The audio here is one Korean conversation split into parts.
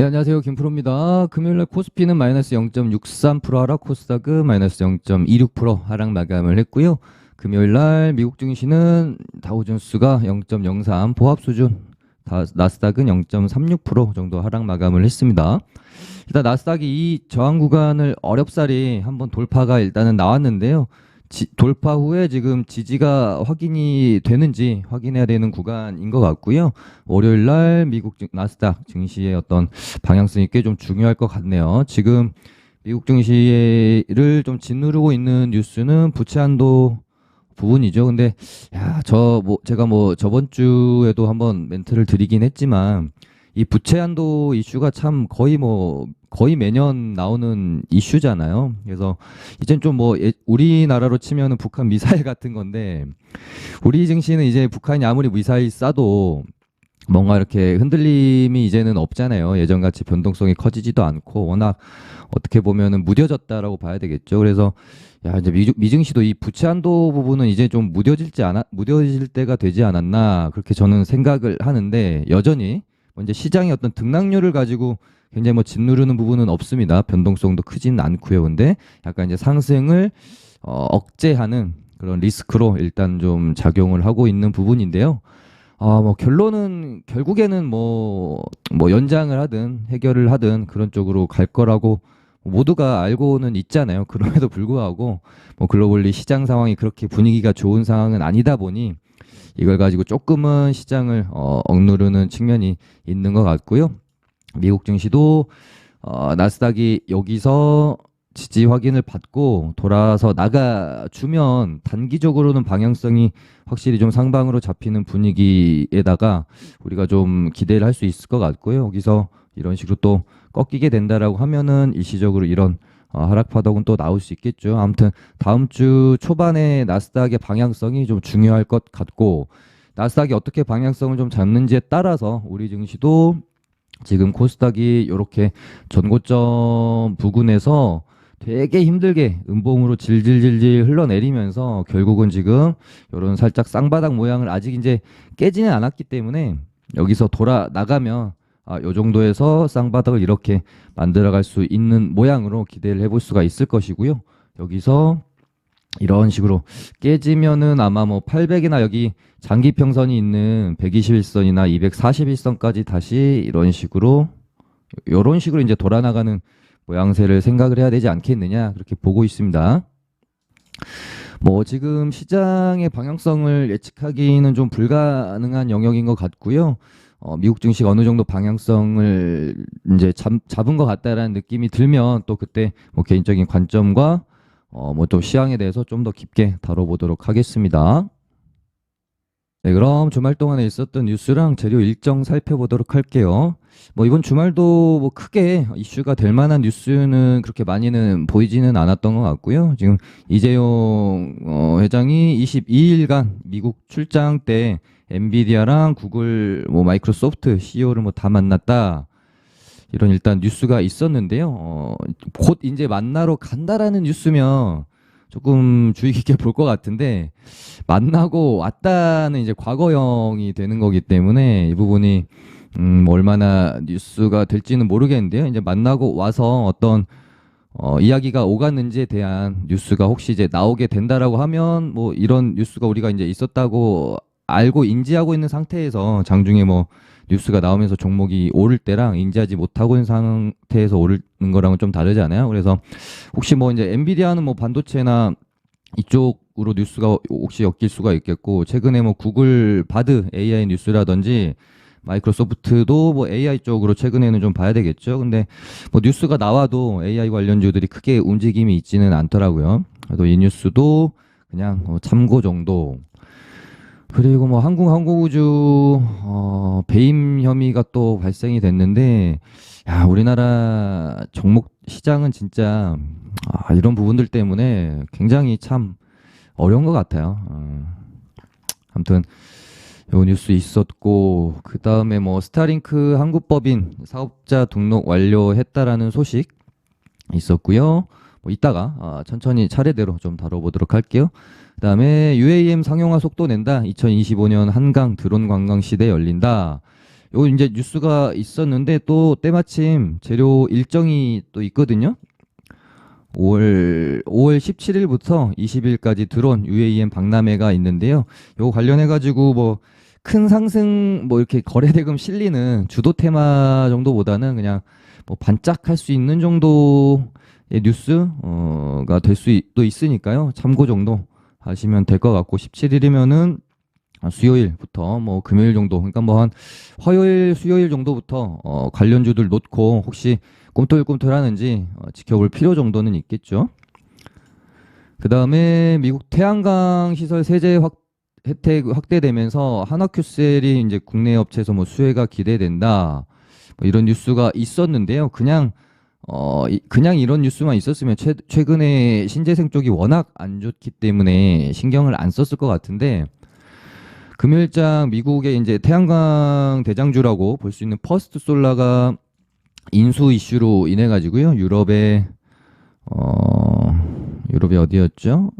네, 안녕하세요. 김프로입니다. 금요일날 코스피는 마이너스 0.63% 하락, 코스닥은 마이너스 0.26% 하락 마감을 했고요. 금요일날 미국 증시는 다우존스가 0.03 보합 수준, 나스닥은 0.36% 정도 하락 마감을 했습니다. 일단 나스닥이 이 저항 구간을 어렵사리 한번 돌파가 일단은 나왔는데요. 돌파 후에 지금 지지가 확인이 되는지 확인해야 되는 구간인 것 같고요. 월요일 날 미국 나스닥 증시의 어떤 방향성이 꽤 좀 중요할 것 같네요. 지금 미국 증시를 좀 짓누르고 있는 뉴스는 부채 한도 부분이죠. 근데 제가 저번 주에도 한번 멘트를 드리긴 했지만 이 부채 한도 이슈가 참 거의 매년 나오는 이슈잖아요. 그래서 이젠 좀 우리나라로 치면은 북한 미사일 같은 건데, 우리 증시는 이제 북한이 아무리 미사일 쏴도 뭔가 이렇게 흔들림이 이제는 없잖아요. 예전같이 변동성이 커지지도 않고 워낙 어떻게 보면은 무뎌졌다라고 봐야 되겠죠. 그래서 이제 미증시도 이 부채 한도 부분은 이제 좀 무뎌질 때가 되지 않았나, 그렇게 저는 생각을 하는데, 여전히 이제 시장의 어떤 등락률을 가지고 굉장히 짓누르는 부분은 없습니다. 변동성도 크지는 않고요. 근데 약간 이제 상승을 억제하는 그런 리스크로 일단 좀 작용을 하고 있는 부분인데요. 결론은 결국에는 연장을 하든 해결을 하든 그런 쪽으로 갈 거라고 모두가 알고는 있잖아요. 그럼에도 불구하고 글로벌리 시장 상황이 그렇게 분위기가 좋은 상황은 아니다 보니 이걸 가지고 조금은 시장을 억누르는 측면이 있는 것 같고요. 미국 증시도 나스닥이 여기서 지지 확인을 받고 돌아서 나가주면 단기적으로는 방향성이 확실히 좀 상방으로 잡히는 분위기에다가 우리가 좀 기대를 할 수 있을 것 같고요. 여기서 이런 식으로 또 꺾이게 된다라고 하면은 일시적으로 이런 하락 파동은 또 나올 수 있겠죠. 아무튼 다음 주 초반에 나스닥의 방향성이 좀 중요할 것 같고, 나스닥이 어떻게 방향성을 좀 잡는지에 따라서 우리 증시도 지금 코스닥이 이렇게 전고점 부근에서 되게 힘들게 음봉으로 질질질질 흘러내리면서 결국은 지금 이런 살짝 쌍바닥 모양을 아직 이제 깨지는 않았기 때문에 여기서 돌아 나가면 요 정도에서 쌍바닥을 이렇게 만들어갈 수 있는 모양으로 기대를 해볼 수가 있을 것이고요. 여기서 이런 식으로 깨지면은 아마 800이나 여기 장기평선이 있는 121선이나 241선까지 다시 이런 식으로 이제 돌아나가는 모양새를 생각을 해야 되지 않겠느냐, 그렇게 보고 있습니다. 지금 시장의 방향성을 예측하기는 좀 불가능한 영역인 것 같고요. 미국 증시가 어느 정도 방향성을 이제 잡은 것 같다라는 느낌이 들면 또 그때 개인적인 관점과 또 시황에 대해서 좀 더 깊게 다뤄보도록 하겠습니다. 네, 그럼 주말 동안에 있었던 뉴스랑 재료 일정 살펴보도록 할게요. 이번 주말도 크게 이슈가 될 만한 뉴스는 그렇게 많이는 보이지는 않았던 것 같고요. 지금 이재용 회장이 22일간 미국 출장 때 엔비디아랑 구글, 마이크로소프트 CEO를 다 만났다, 이런 일단 뉴스가 있었는데요. 곧 이제 만나러 간다라는 뉴스면 조금 주의 깊게 볼 것 같은데, 만나고 왔다는 이제 과거형이 되는 거기 때문에 이 부분이 얼마나 뉴스가 될지는 모르겠는데요. 이제 만나고 와서 어떤 이야기가 오갔는지에 대한 뉴스가 혹시 이제 나오게 된다라고 하면 이런 뉴스가 우리가 이제 있었다고 알고 인지하고 있는 상태에서 장중에 뉴스가 나오면서 종목이 오를 때랑 인지하지 못하고 있는 상태에서 오르는 거랑은 좀 다르잖아요. 그래서 혹시 이제 엔비디아는 반도체나 이쪽으로 뉴스가 혹시 엮일 수가 있겠고, 최근에 구글 바드 AI 뉴스라든지 마이크로소프트도 AI 쪽으로 최근에는 좀 봐야 되겠죠. 근데 뉴스가 나와도 AI 관련주들이 크게 움직임이 있지는 않더라고요. 그래도 이 뉴스도 그냥 참고 정도. 그리고 한국항공우주 배임 혐의가 또 발생이 됐는데, 우리나라 종목 시장은 진짜 이런 부분들 때문에 굉장히 참 어려운 것 같아요. 아무튼 요 뉴스 있었고, 그 다음에 스타링크 한국법인 사업자 등록 완료했다라는 소식 있었고요. 이따가 천천히 차례대로 좀 다뤄보도록 할게요. 그 다음에 UAM 상용화 속도 낸다. 2025년 한강 드론 관광 시대 열린다. 요 이제 뉴스가 있었는데 또 때마침 재료 일정이 또 있거든요. 5월 17일부터 20일까지 드론 UAM 박람회가 있는데요. 요 관련해 가지고 뭐 큰 상승 뭐 이렇게 거래대금 실리는 주도 테마 정도보다는 그냥 뭐 반짝할 수 있는 정도의 뉴스가 될 수도 있으니까요. 참고 정도 하시면 될 것 같고 17일이면은 수요일부터 뭐 금요일 정도 그러니까 뭐 한 화요일 수요일 정도부터 관련주들 놓고 혹시 꿈틀꿈틀하는지 지켜볼 필요 정도는 있겠죠. 그 다음에 미국 태양광 시설 세제 혜택 확대되면서 한화큐셀이 이제 국내 업체에서 뭐 수혜가 기대된다. 뭐 이런 뉴스가 있었는데요. 그냥 이런 뉴스만 있었으면 최근에 신재생 쪽이 워낙 안 좋기 때문에 신경을 안 썼을 것 같은데 금요일장 미국의 이제 태양광 대장주라고 볼 수 있는 퍼스트 솔라가 인수 이슈로 인해 가지고요. 유럽이 어디였죠?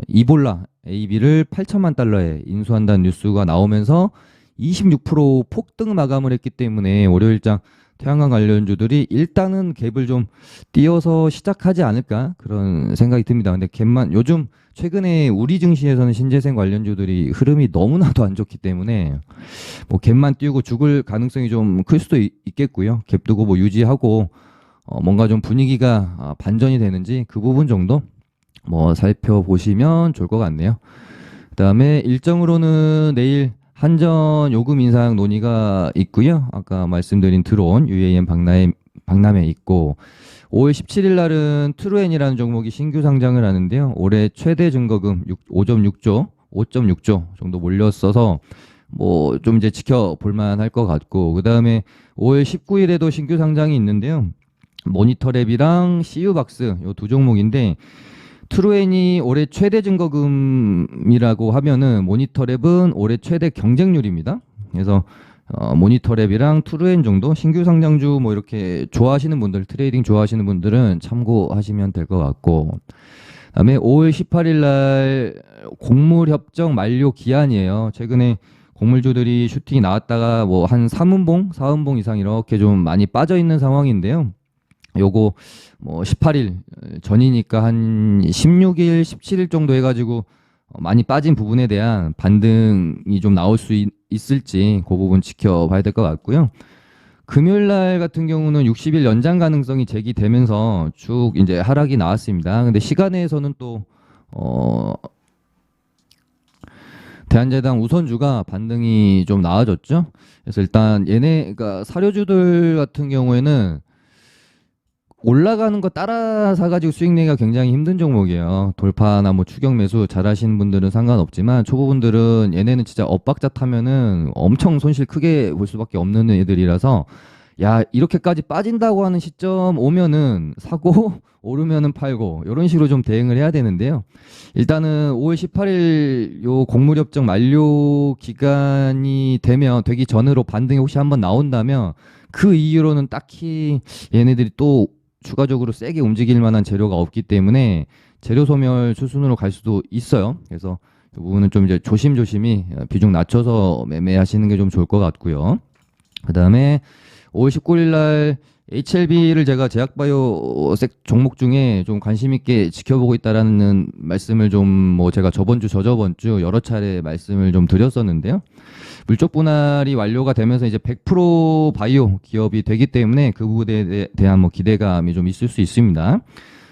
이볼라 AB를 8천만 달러에 인수한다는 뉴스가 나오면서 26% 폭등 마감을 했기 때문에 월요일장 태양광 관련주들이 일단은 갭을 좀 띄어서 시작하지 않을까 그런 생각이 듭니다. 근데 갭만 요즘 최근에 우리 증시에서는 신재생 관련주들이 흐름이 너무나도 안 좋기 때문에 뭐 갭만 띄우고 죽을 가능성이 좀 클 수도 있겠고요. 갭 두고 뭐 유지하고 뭔가 좀 분위기가 반전이 되는지 그 부분 정도 뭐 살펴보시면 좋을 것 같네요. 그다음에 일정으로는 내일 한전 요금 인상 논의가 있고요. 아까 말씀드린 드론 UAM 박람회 있고 5월 17일 날은 트루엔이라는 종목이 신규 상장을 하는데요. 올해 최대 증거금 5.6조 정도 몰렸어서 뭐 좀 이제 지켜볼 만할 것 같고 그다음에 5월 19일에도 신규 상장이 있는데요. 모니터랩이랑 CU박스 요 두 종목인데 트루엔이 올해 최대 증거금이라고 하면은 모니터랩은 올해 최대 경쟁률입니다. 그래서 모니터랩이랑 트루엔 정도 신규 상장주 뭐 이렇게 좋아하시는 분들 트레이딩 좋아하시는 분들은 참고하시면 될 것 같고 그다음에 5월 18일 날 곡물 협정 만료 기한이에요. 최근에 곡물주들이 슈팅이 나왔다가 뭐 한 3분봉, 4분봉 이상 이렇게 좀 많이 빠져 있는 상황인데요. 요거 뭐 18일 전이니까 한 16일, 17일 정도 해가지고 많이 빠진 부분에 대한 반등이 좀 나올 수 있을지 그 부분 지켜봐야 될 것 같고요. 금요일 날 같은 경우는 60일 연장 가능성이 제기되면서 쭉 이제 하락이 나왔습니다. 근데 시간에서는 또 대한제당 우선주가 반등이 좀 나아졌죠. 그래서 일단 그러니까 사료주들 같은 경우에는 올라가는 거 따라 사가지고 수익 내기가 굉장히 힘든 종목이에요. 돌파나 뭐 추격 매수 잘하시는 분들은 상관없지만 초보분들은 얘네는 진짜 엇박자 타면은 엄청 손실 크게 볼 수밖에 없는 애들이라서 야 이렇게까지 빠진다고 하는 시점 오면은 사고 오르면은 팔고 이런 식으로 좀 대응을 해야 되는데요. 일단은 5월 18일 요 곡물협정 만료 기간이 되기 전으로 반등이 혹시 한번 나온다면 그 이후로는 딱히 얘네들이 또 추가적으로 세게 움직일 만한 재료가 없기 때문에 재료 소멸 수순으로 갈 수도 있어요. 그래서 이 부분은 좀 이제 조심조심히 비중 낮춰서 매매하시는 게 좀 좋을 것 같고요. 그 다음에 5월 19일 날 HLB를 제가 제약바이오 종목 중에 좀 관심 있게 지켜보고 있다라는 말씀을 좀 뭐 제가 저저번 주 여러 차례 말씀을 좀 드렸었는데요. 물적 분할이 완료가 되면서 이제 100% 바이오 기업이 되기 때문에 그 부분에 대한 뭐 기대감이 좀 있을 수 있습니다.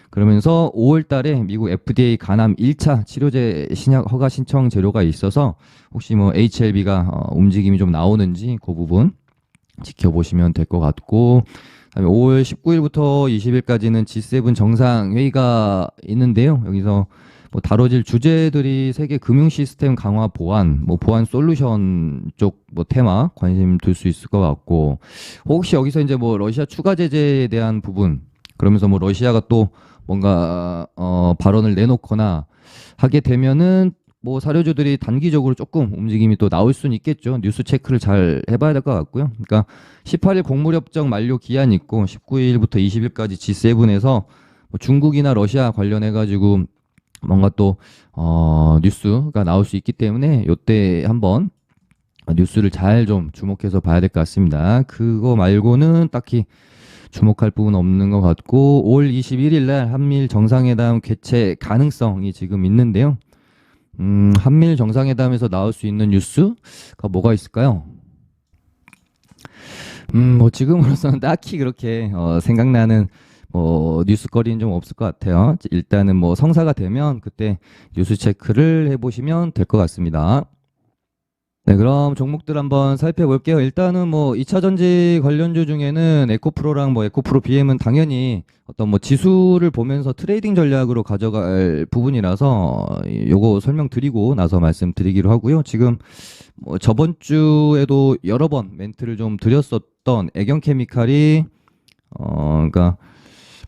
그러면서 5월 달에 미국 FDA 간암 1차 치료제 신약 허가 신청 재료가 있어서 혹시 뭐 HLB가 움직임이 좀 나오는지 그 부분 지켜보시면 될 것 같고 그다음에 5월 19일부터 20일까지는 G7 정상회의가 있는데요. 여기서 뭐 다뤄질 주제들이 세계 금융 시스템 강화 보안, 뭐 보안 솔루션 쪽 뭐 테마 관심 둘 수 있을 것 같고 혹시 여기서 이제 뭐 러시아 추가 제재에 대한 부분 그러면서 뭐 러시아가 또 뭔가 발언을 내놓거나 하게 되면은 뭐 사료주들이 단기적으로 조금 움직임이 또 나올 수는 있겠죠. 뉴스 체크를 잘 해봐야 될 것 같고요. 그러니까 18일 곡물협정 만료 기한 있고 19일부터 20일까지 G7에서 뭐 중국이나 러시아 관련해 가지고 뭔가 또 뉴스가 나올 수 있기 때문에 요때 한번 뉴스를 잘 좀 주목해서 봐야 될 것 같습니다. 그거 말고는 딱히 주목할 부분 없는 것 같고 5월 21일 날 한미일 정상회담 개최 가능성이 지금 있는데요. 한미일 정상회담에서 나올 수 있는 뉴스가 뭐가 있을까요? 뭐 지금으로서는 딱히 그렇게 생각나는 뉴스거리는 좀 없을 것 같아요. 일단은 뭐 성사가 되면 그때 뉴스 체크를 해보시면 될 것 같습니다. 네, 그럼 종목들 한번 살펴볼게요. 일단은 뭐 2차 전지 관련주 중에는 에코프로랑 뭐 에코프로 BM은 당연히 어떤 뭐 지수를 보면서 트레이딩 전략으로 가져갈 부분이라서 요거 설명드리고 나서 말씀드리기로 하고요. 지금 뭐 저번 주에도 여러 번 멘트를 좀 드렸었던 애경케미칼이 그러니까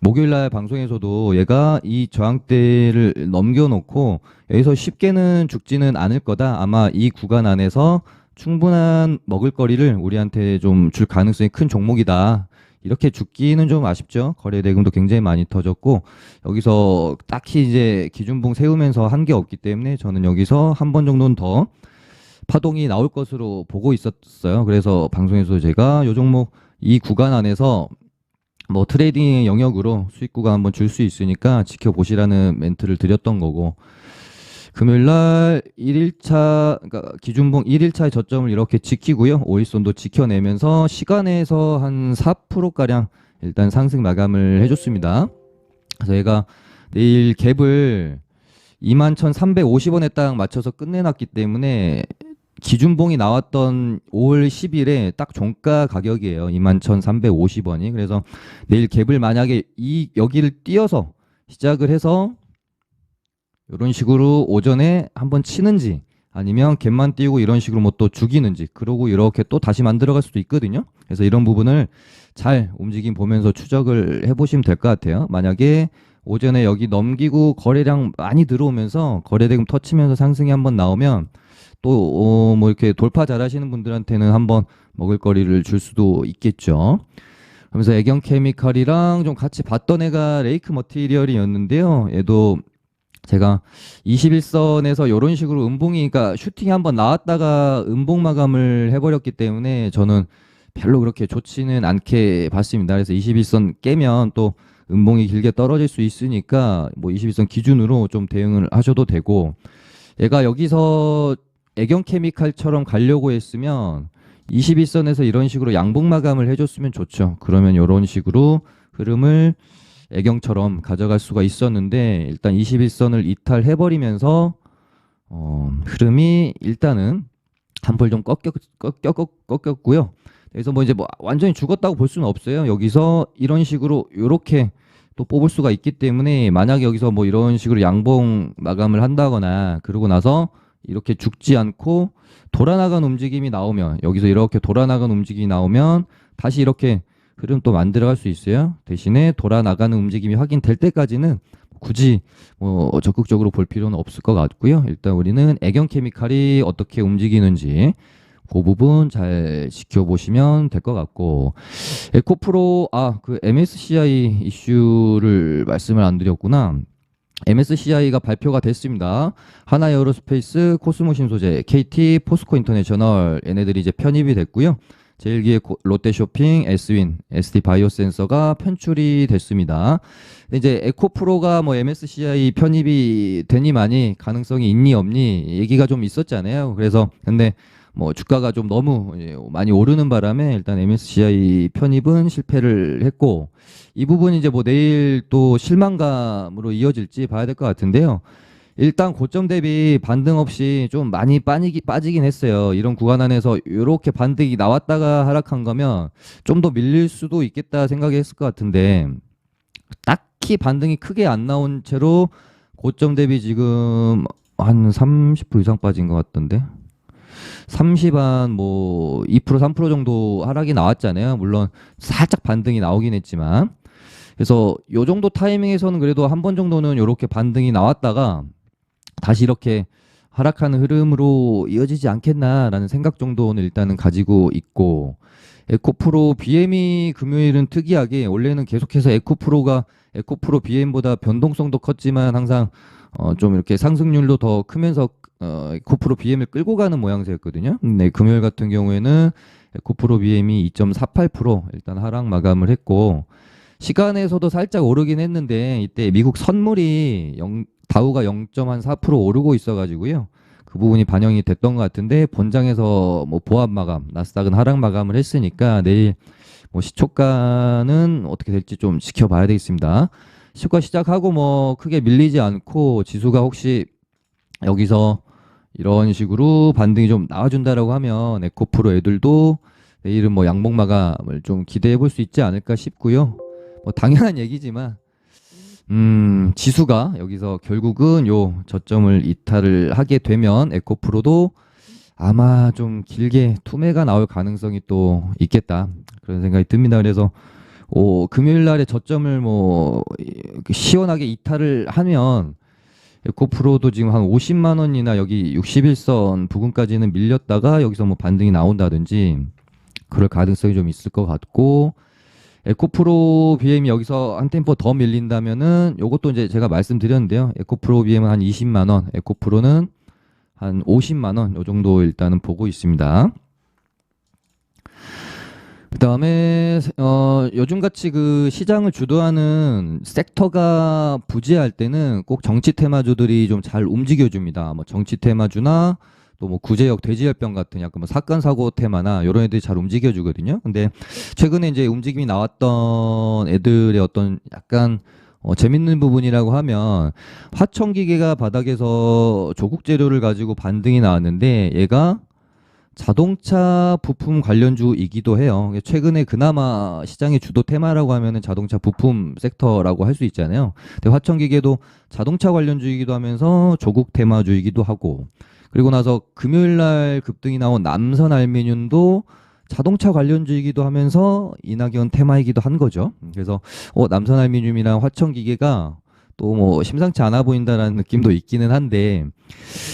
목요일 날 방송에서도 얘가 이 저항대를 넘겨놓고 여기서 쉽게는 죽지는 않을 거다. 아마 이 구간 안에서 충분한 먹을거리를 우리한테 좀 줄 가능성이 큰 종목이다. 이렇게 죽기는 좀 아쉽죠. 거래 대금도 굉장히 많이 터졌고 여기서 딱히 이제 기준봉 세우면서 한 게 없기 때문에 저는 여기서 한 번 정도는 더 파동이 나올 것으로 보고 있었어요. 그래서 방송에서 제가 요 종목 이 구간 안에서 뭐 트레이딩 영역으로 수익 구간 한번 줄 수 있으니까 지켜보시라는 멘트를 드렸던 거고 금요일 날 1일차 그러니까 기준봉 1일차의 저점을 이렇게 지키고요. 5일선도 지켜내면서 시간에서 한 4% 가량 일단 상승 마감을 해줬습니다. 그래서 얘가 내일 갭을 21,350원에 딱 맞춰서 끝내놨기 때문에 기준봉이 나왔던 5월 10일에 딱 종가 가격이에요. 21,350원이. 그래서 내일 갭을 만약에 여기를 띄어서 시작을 해서 이런 식으로 오전에 한번 치는지 아니면 갭만 띄우고 이런 식으로 뭐 또 죽이는지 그러고 이렇게 또 다시 만들어갈 수도 있거든요. 그래서 이런 부분을 잘 움직임 보면서 추적을 해보시면 될 것 같아요. 만약에 오전에 여기 넘기고 거래량 많이 들어오면서 거래대금 터치면서 상승이 한번 나오면 또 뭐 이렇게 돌파 잘하시는 분들한테는 한번 먹을거리를 줄 수도 있겠죠. 그러면서 애경케미칼이랑 좀 같이 봤던 애가 레이크 머티리얼이었는데요. 얘도 제가 21선에서 이런 식으로 음봉이 그러니까 슈팅이 한번 나왔다가 음봉 마감을 해버렸기 때문에 저는 별로 그렇게 좋지는 않게 봤습니다. 그래서 21선 깨면 또 음봉이 길게 떨어질 수 있으니까 뭐 21선 기준으로 좀 대응을 하셔도 되고 얘가 여기서 애경케미칼처럼 가려고 했으면 21선에서 이런 식으로 양봉 마감을 해줬으면 좋죠. 그러면 이런 식으로 흐름을 애경처럼 가져갈 수가 있었는데 일단 21선을 이탈해버리면서 흐름이 일단은 한풀 좀 꺾였고요. 그래서 뭐 이제 뭐 완전히 죽었다고 볼 수는 없어요. 여기서 이런 식으로 이렇게 또 뽑을 수가 있기 때문에 만약에 여기서 뭐 이런 식으로 양봉 마감을 한다거나 그러고 나서 이렇게 죽지 않고 돌아나간 움직임이 나오면 여기서 이렇게 돌아나간 움직임이 나오면 다시 이렇게 흐름 또 만들어갈 수 있어요. 대신에 돌아나가는 움직임이 확인될 때까지는 굳이 뭐 적극적으로 볼 필요는 없을 것 같고요. 일단 우리는 애경케미칼이 어떻게 움직이는지 그 부분 잘 지켜보시면 될 것 같고 에코프로 그 MSCI 이슈를 말씀을 안 드렸구나. MSCI가 발표가 됐습니다. 하나에어로스페이스, 코스모신소재, KT, 포스코 인터내셔널 얘네들이 이제 편입이 됐고요. 제1기의 롯데쇼핑, S윈, ST바이오센서가 편출이 됐습니다. 이제 에코프로가 뭐 MSCI 편입이 되니 많이 가능성이 있니 없니 얘기가 좀 있었잖아요. 그래서 근데 뭐 주가가 좀 너무 많이 오르는 바람에 일단 MSCI 편입은 실패를 했고 이 부분이 이제 뭐 내일 또 실망감으로 이어질지 봐야 될 것 같은데요. 일단 고점 대비 반등 없이 좀 많이 빠지긴 했어요. 이런 구간 안에서 이렇게 반등이 나왔다가 하락한 거면 좀 더 밀릴 수도 있겠다 생각했을 것 같은데 딱히 반등이 크게 안 나온 채로 고점 대비 지금 한 30% 이상 빠진 것 같던데 30한 뭐 2% 3% 정도 하락이 나왔잖아요. 물론 살짝 반등이 나오긴 했지만 그래서 요 정도 타이밍에서는 그래도 한 번 정도는 이렇게 반등이 나왔다가 다시 이렇게 하락하는 흐름으로 이어지지 않겠나라는 생각 정도는 일단은 가지고 있고 에코프로 BM이 금요일은 특이하게 원래는 계속해서 에코프로 BM보다 변동성도 컸지만 항상 좀 이렇게 상승률도 더 크면서 에코프로 BM을 끌고 가는 모양새였거든요. 네, 금요일 같은 경우에는 에코프로 BM이 2.48% 일단 하락 마감을 했고, 시간에서도 살짝 오르긴 했는데 이때 미국 선물이 다우가 0.4% 오르고 있어가지고요. 그 부분이 반영이 됐던 것 같은데, 본장에서 뭐 보합 마감, 나스닥은 하락 마감을 했으니까 내일 뭐 시초가는 어떻게 될지 좀 지켜봐야 되겠습니다. 시초가 시작하고 뭐 크게 밀리지 않고 지수가 혹시 여기서 이런 식으로 반등이 좀 나와준다라고 하면 에코프로 애들도 내일은 뭐 양봉 마감을 좀 기대해 볼 수 있지 않을까 싶고요. 뭐 당연한 얘기지만 지수가 여기서 결국은 요 저점을 이탈을 하게 되면 에코프로도 아마 좀 길게 투매가 나올 가능성이 또 있겠다, 그런 생각이 듭니다. 그래서 금요일 날에 저점을 뭐 시원하게 이탈을 하면 에코프로도 지금 한 50만 원이나 여기 61선 부근까지는 밀렸다가 여기서 뭐 반등이 나온다든지 그럴 가능성이 좀 있을 것 같고, 에코프로 BM이 여기서 한 템포 더 밀린다면은 요것도 이제 제가 말씀드렸는데요. 에코프로 BM은 한 20만 원, 에코프로는 한 50만 원, 요 정도 일단은 보고 있습니다. 그다음에 요즘같이 그 시장을 주도하는 섹터가 부재할 때는 꼭 정치 테마주들이 좀 잘 움직여줍니다. 뭐 정치 테마주나 또 뭐 구제역 돼지열병 같은 약간 뭐 사건 사고 테마나 이런 애들이 잘 움직여주거든요. 근데 최근에 이제 움직임이 나왔던 애들의 어떤 약간 재밌는 부분이라고 하면, 화천기계가 바닥에서 조국 재료를 가지고 반등이 나왔는데 얘가 자동차 부품 관련주이기도 해요. 최근에 그나마 시장의 주도 테마라고 하면은 자동차 부품 섹터라고 할 수 있잖아요. 근데 화천기계도 자동차 관련주이기도 하면서 조국 테마주이기도 하고, 그리고 나서 금요일 날 급등이 나온 남선 알미늄도 자동차 관련주이기도 하면서 이낙연 테마이기도 한 거죠. 그래서 남선 알미늄이랑 화천기계가 또 뭐 심상치 않아 보인다라는 느낌도 있기는 한데,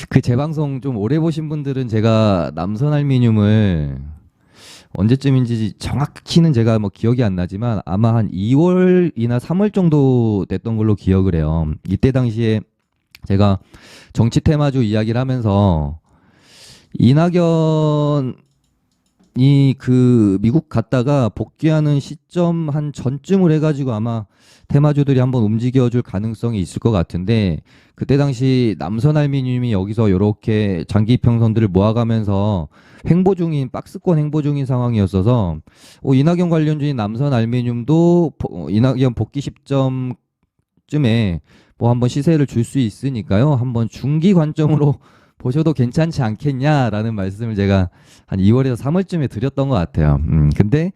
그 제 방송 좀 오래 보신 분들은 제가 남선 알미늄을 언제쯤인지 정확히는 제가 뭐 기억이 안 나지만 아마 한 2월이나 3월 정도 됐던 걸로 기억을 해요. 이때 당시에 제가 정치 테마주 이야기를 하면서 이낙연이 그 미국 갔다가 복귀하는 시점 한 전쯤을 해가지고 아마 테마주들이 한번 움직여줄 가능성이 있을 것 같은데, 그때 당시 남선 알미늄이 여기서 이렇게 장기 평선들을 모아가면서 횡보 중인, 박스권 횡보 중인 상황이었어서 이낙연 관련주인 남선 알미늄도 이낙연 복귀 시점쯤에 뭐 한번 시세를 줄 수 있으니까요. 한번 중기 관점으로 보셔도 괜찮지 않겠냐라는 말씀을 제가 한 2월에서 3월쯤에 드렸던 것 같아요. 근데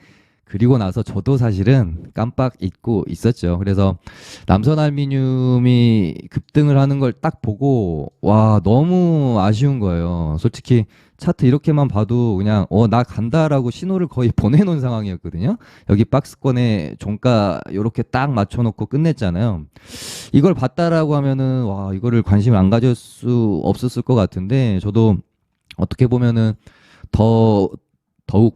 그리고 나서 저도 사실은 깜빡 잊고 있었죠. 그래서 남선 알미늄이 급등을 하는 걸 딱 보고 와, 너무 아쉬운 거예요. 솔직히 차트 이렇게만 봐도 그냥 나 간다라고 신호를 거의 보내놓은 상황이었거든요. 여기 박스권에 종가 이렇게 딱 맞춰놓고 끝냈잖아요. 이걸 봤다라고 하면은 와, 이거를 관심을 안 가질 수 없었을 것 같은데, 저도 어떻게 보면은 더욱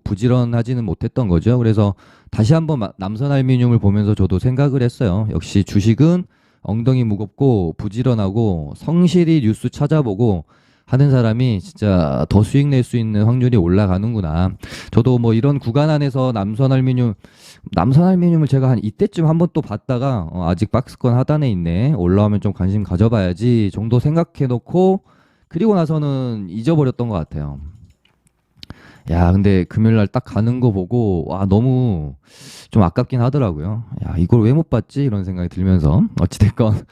부지런하지는 못했던 거죠. 그래서 다시 한번 남선 알미늄을 보면서 저도 생각을 했어요. 역시 주식은 엉덩이 무겁고 부지런하고 성실히 뉴스 찾아보고 하는 사람이 진짜 더 수익 낼 수 있는 확률이 올라가는구나. 저도 뭐 이런 구간 안에서 남선 알미늄을 제가 한 이때쯤 한번 또 봤다가 아직 박스권 하단에 있네, 올라오면 좀 관심 가져봐야지 정도 생각해 놓고 그리고 나서는 잊어버렸던 것 같아요. 야, 근데 금요일 날 딱 가는 거 보고 와, 너무 좀 아깝긴 하더라고요. 야, 이걸 왜 못 봤지? 이런 생각이 들면서 어찌됐건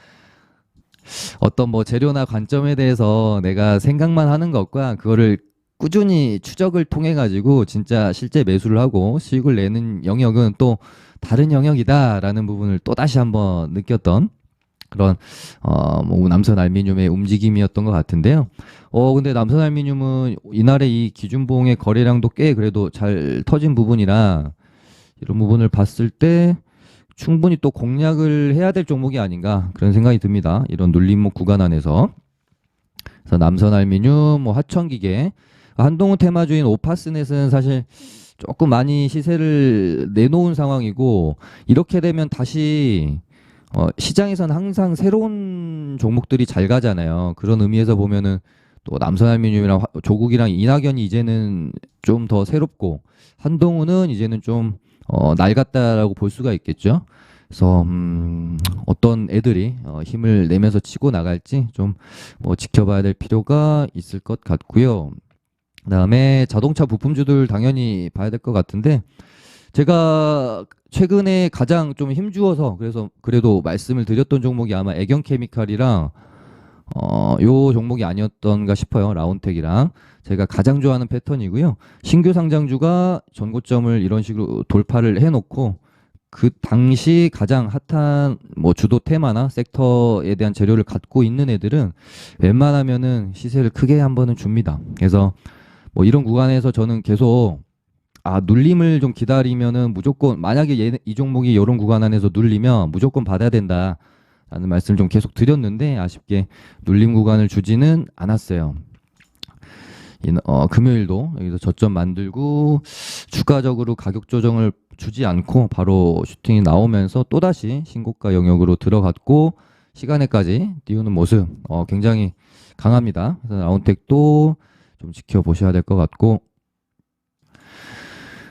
어떤 뭐 재료나 관점에 대해서 내가 생각만 하는 것과 그거를 꾸준히 추적을 통해 가지고 진짜 실제 매수를 하고 수익을 내는 영역은 또 다른 영역이다라는 부분을 또 다시 한번 느꼈던 그런 뭐 남선 알미늄의 움직임이었던 것 같은데요. 근데 남선 알미늄은 이날의 이 기준봉의 거래량도 꽤 그래도 잘 터진 부분이라 이런 부분을 봤을 때 충분히 또 공략을 해야 될 종목이 아닌가, 그런 생각이 듭니다. 이런 눌림목 구간 안에서. 그래서 남선 알미늄, 뭐 화천기계, 한동훈 테마주인 오파스넷은 사실 조금 많이 시세를 내놓은 상황이고, 이렇게 되면 다시 시장에서는 항상 새로운 종목들이 잘 가잖아요. 그런 의미에서 보면은 또 남선알루미늄이랑 조국이랑 이낙연이 이제는 좀 더 새롭고 한동훈은 이제는 좀 낡았다라고 볼 수가 있겠죠. 그래서 어떤 애들이 힘을 내면서 치고 나갈지 좀 뭐 지켜봐야 될 필요가 있을 것 같고요. 그다음에 자동차 부품주들 당연히 봐야 될 것 같은데 제가 최근에 가장 좀 힘주어서 그래서 그래도 말씀을 드렸던 종목이 아마 애경케미칼이랑 요 종목이 아니었던가 싶어요. 라운텍이랑 제가 가장 좋아하는 패턴이고요. 신규 상장주가 전고점을 이런 식으로 돌파를 해놓고 그 당시 가장 핫한 뭐 주도 테마나 섹터에 대한 재료를 갖고 있는 애들은 웬만하면은 시세를 크게 한 번은 줍니다. 그래서 뭐 이런 구간에서 저는 계속 눌림을 좀 기다리면은 무조건 만약에 이 종목이 이런 구간 안에서 눌리면 무조건 받아야 된다라는 말씀을 좀 계속 드렸는데 아쉽게 눌림 구간을 주지는 않았어요. 금요일도 여기서 저점 만들고 추가적으로 가격 조정을 주지 않고 바로 슈팅이 나오면서 또다시 신고가 영역으로 들어갔고 시간에까지 띄우는 모습 굉장히 강합니다. 그래서 라운텍도 좀 지켜보셔야 될 것 같고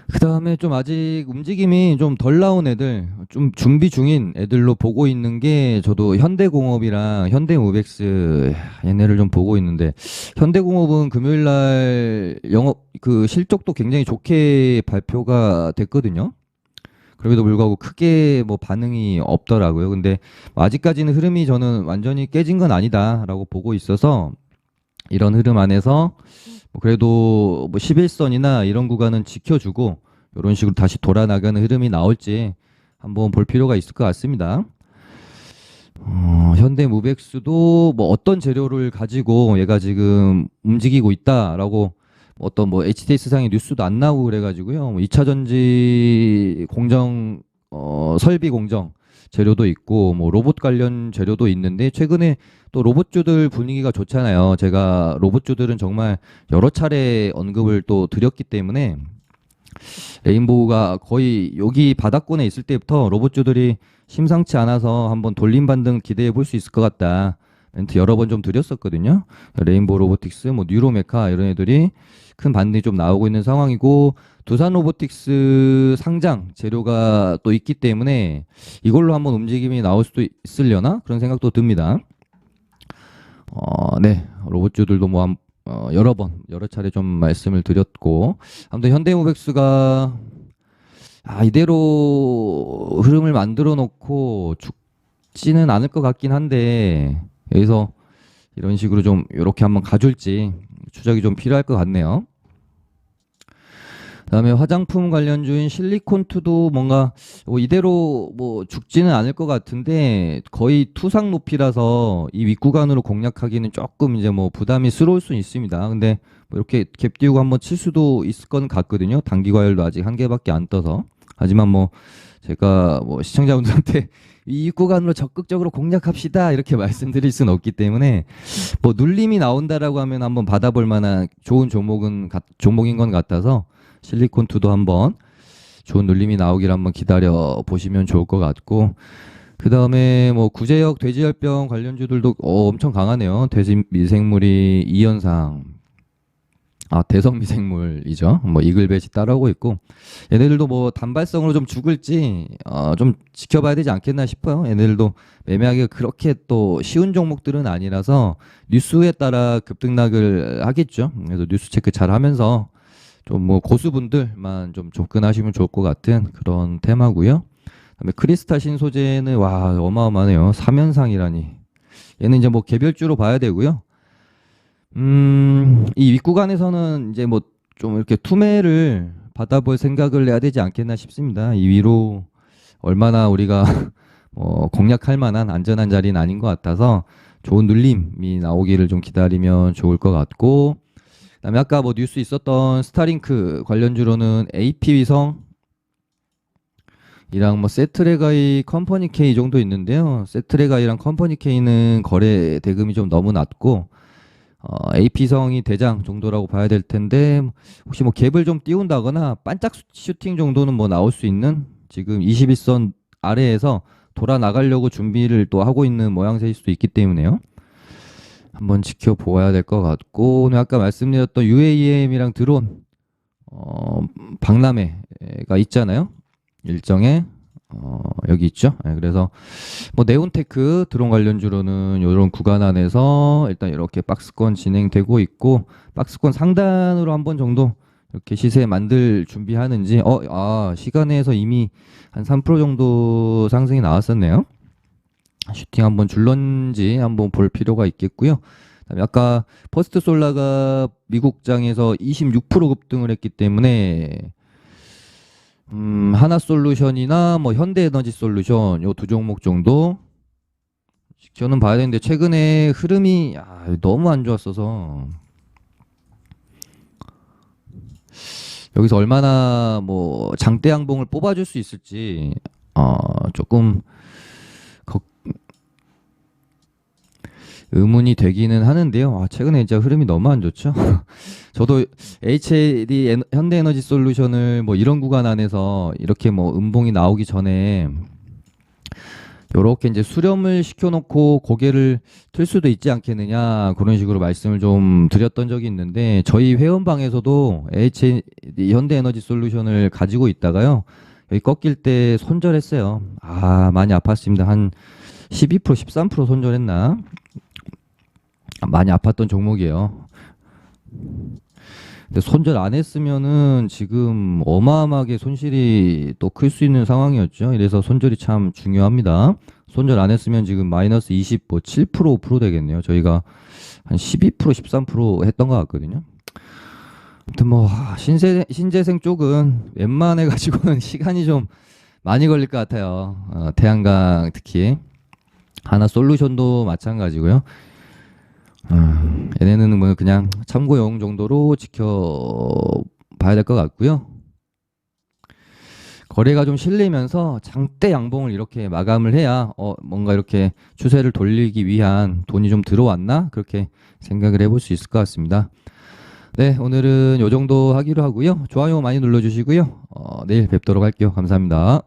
그 다음에 좀 아직 움직임이 좀 덜 나온 애들, 좀 준비 중인 애들로 보고 있는 게 저도 현대공업이랑 현대모백스 얘네를 좀 보고 있는데 현대공업은 금요일 날 영업 그 실적도 굉장히 좋게 발표가 됐거든요. 그럼에도 불구하고 크게 뭐 반응이 없더라고요. 근데 아직까지는 흐름이 저는 완전히 깨진 건 아니다라고 보고 있어서 이런 흐름 안에서 뭐 그래도 뭐 11선이나 이런 구간은 지켜주고 이런 식으로 다시 돌아나가는 흐름이 나올지 한번 볼 필요가 있을 것 같습니다. 현대무백수도 뭐 어떤 재료를 가지고 얘가 지금 움직이고 있다라고 어떤 뭐 HTS상의 뉴스도 안 나오고 그래가지고요. 뭐 2차 전지 공정 설비 공정 재료도 있고 뭐 로봇 관련 재료도 있는데 최근에 또 로봇주들 분위기가 좋잖아요. 제가 로봇주들은 정말 여러 차례 언급을 또 드렸기 때문에 레인보우가 거의 여기 바닥권에 있을 때부터 로봇주들이 심상치 않아서 한번 돌림 반등 기대해 볼 수 있을 것 같다. 멘트 여러 번 좀 드렸었거든요. 레인보우 로보틱스, 뭐 뉴로메카 이런 애들이 큰 반등이 좀 나오고 있는 상황이고 두산 로보틱스 상장 재료가 또 있기 때문에 이걸로 한번 움직임이 나올 수도 있으려나 그런 생각도 듭니다. 네, 로봇주들도 뭐 여러 번 여러 차례 좀 말씀을 드렸고 아무튼 현대모백스가 이대로 흐름을 만들어 놓고 죽지는 않을 것 같긴 한데 여기서 이런 식으로 좀 이렇게 한번 가줄지 추적이 좀 필요할 것 같네요. 그다음에 화장품 관련주인 실리콘투도 뭔가 이대로 뭐 죽지는 않을 것 같은데 거의 투상 높이라서 이 윗구간으로 공략하기는 조금 이제 뭐 부담이스러울 수는 있습니다. 근데 뭐 이렇게 갭 띄우고 한번 칠 수도 있을 건 같거든요. 단기 과열도 아직 한 개밖에 안 떠서. 하지만 뭐 제가 뭐 시청자분들한테 이 구간으로 적극적으로 공략합시다 이렇게 말씀드릴 수는 없기 때문에 뭐 눌림이 나온다라고 하면 한번 받아볼 만한 좋은 종목인 것 같아서 실리콘2도 한번 좋은 눌림이 나오길 한번 기다려 보시면 좋을 것 같고 그 다음에 뭐 구제역 돼지열병 관련주들도 엄청 강하네요. 돼지미생물이 2연상 대성미생물이죠. 뭐 이글벳이 따라오고 있고 얘네들도 뭐 단발성으로 좀 죽을지 좀 지켜봐야 되지 않겠나 싶어요. 얘네들도 매매하기가 그렇게 또 쉬운 종목들은 아니라서 뉴스에 따라 급등락을 하겠죠. 그래서 뉴스 체크 잘 하면서 좀 뭐 고수분들만 좀 접근하시면 좋을 것 같은 그런 테마고요. 그다음에 크리스타 신소재는 와 어마어마하네요. 3연상이라니. 얘는 이제 뭐 개별주로 봐야 되고요. 이 윗구간에서는 이제 뭐 좀 이렇게 투매를 받아볼 생각을 해야 되지 않겠나 싶습니다. 이 위로 얼마나 우리가 공략할 만한 안전한 자리는 아닌 것 같아서 좋은 눌림이 나오기를 좀 기다리면 좋을 것 같고 그다음에 아까 뭐 뉴스 있었던 스타링크 관련주로는 AP위성 이랑 뭐 세트레가이 컴퍼니 K 정도 있는데요. 세트레가이랑 컴퍼니 K는 거래 대금이 좀 너무 낮고 AP성이 대장 정도라고 봐야 될 텐데 혹시 뭐 갭을 좀 띄운다거나 반짝 슈팅 정도는 뭐 나올 수 있는 지금 21선 아래에서 돌아 나가려고 준비를 또 하고 있는 모양새일 수도 있기 때문에요. 한번 지켜보아야 될 것 같고, 오늘 아까 말씀드렸던 UAM이랑 드론 박람회가 있잖아요. 일정에 여기 있죠. 그래서 뭐 네온테크 드론 관련주로는 이런 구간 안에서 일단 이렇게 박스권 진행되고 있고, 박스권 상단으로 한 번 정도 이렇게 시세 만들 준비하는지 시간에서 이미 한 3% 정도 상승이 나왔었네요. 슈팅 한번 줄런지 한번 볼 필요가 있겠고요. 그다음에 아까 퍼스트 솔라가 미국장에서 26% 급등을 했기 때문에 하나솔루션이나 뭐 현대에너지 솔루션 요 두 종목 정도 지켜는 봐야 되는데, 최근에 흐름이 너무 안 좋았어서 여기서 얼마나 뭐 장대 양봉을 뽑아줄 수 있을지 조금 의문이 되기는 하는데요. 최근에 진짜 흐름이 너무 안 좋죠. 저도 HAD 현대에너지 솔루션을 뭐 이런 구간 안에서 이렇게 뭐 음봉이 나오기 전에 요렇게 이제 수렴을 시켜놓고 고개를 틀 수도 있지 않겠느냐, 그런 식으로 말씀을 좀 드렸던 적이 있는데, 저희 회원방에서도 HAD 현대에너지 솔루션을 가지고 있다가요, 여기 꺾일 때 손절했어요. 많이 아팠습니다. 한 12%, 13% 손절했나? 많이 아팠던 종목이에요. 근데 손절 안 했으면은 지금 어마어마하게 손실이 또 클 수 있는 상황이었죠. 이래서 손절이 참 중요합니다. 손절 안 했으면 지금 마이너스 20, 7%, 5% 되겠네요. 저희가 한 12%, 13% 했던 것 같거든요. 아무튼 뭐 신재생 쪽은 웬만해 가지고는 시간이 좀 많이 걸릴 것 같아요. 태양광 특히 하나솔루션도 마찬가지고요. 얘네는 뭐 그냥 참고용 정도로 지켜봐야 될 것 같고요. 거래가 좀 실리면서 장대 양봉을 이렇게 마감을 해야 뭔가 이렇게 추세를 돌리기 위한 돈이 좀 들어왔나, 그렇게 생각을 해볼 수 있을 것 같습니다. 네, 오늘은 요 정도 하기로 하고요. 좋아요 많이 눌러주시고요. 내일 뵙도록 할게요. 감사합니다.